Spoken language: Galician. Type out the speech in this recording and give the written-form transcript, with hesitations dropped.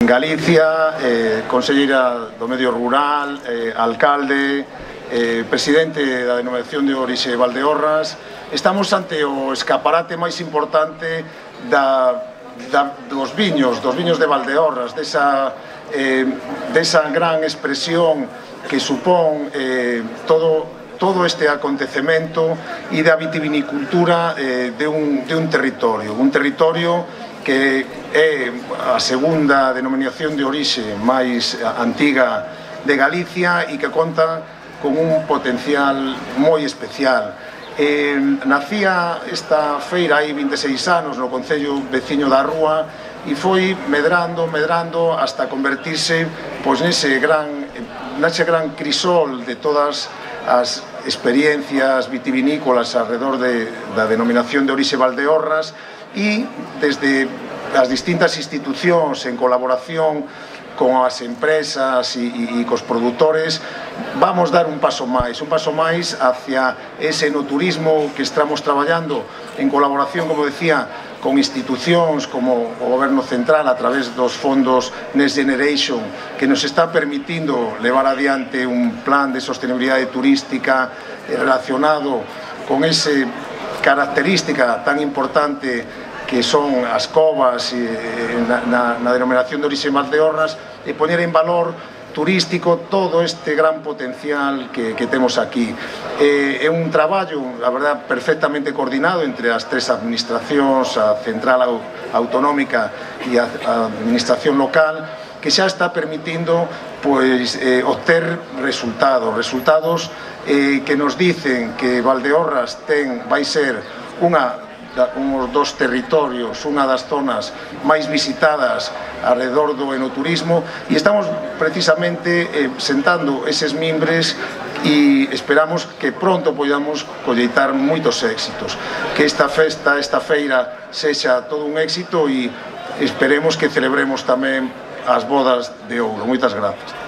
Galicia, conselleira do Medio Rural, alcalde, presidente da denominación de orixe Valdeorras. Estamos ante o escaparate máis importante dos viños de Valdeorras, desa gran expresión que supón todo este acontecemento e da vitivinicultura de un territorio que é a segunda denominación de orixe máis antiga de Galicia e que conta con un potencial moi especial. Nacía esta feira hai 26 anos no concello veciño da Rúa e foi medrando hasta convertirse nese gran crisol de todas as experiencias vitivinícolas alrededor da denominación de orixe Valdeorras, e desde as distintas institucións en colaboración con as empresas e cos produtores vamos dar un paso máis hacia ese enoturismo que estamos traballando en colaboración, como decía, con institucións como o Goberno Central a través dos fondos Next Generation, que nos está permitindo levar adiante un plan de sostenibilidade turística relacionado con esa característica tan importante que son as covas na denominación de orixe Valdeorras, e poñer en valor turístico todo este gran potencial que temos aquí. É un traballo, a verdad, perfectamente coordinado entre as tres administracións, a Central Autonómica e a Administración Local, que xa está permitindo obter resultados que nos dicen que Valdeorras vai ser uns dos territorios, unha das zonas máis visitadas alrededor do enoturismo, e estamos precisamente sentando eses mimbres e esperamos que pronto podamos colleitar moitos éxitos, que esta feira sexa todo un éxito, e esperemos que celebremos tamén as bodas de ouro. Moitas grazas.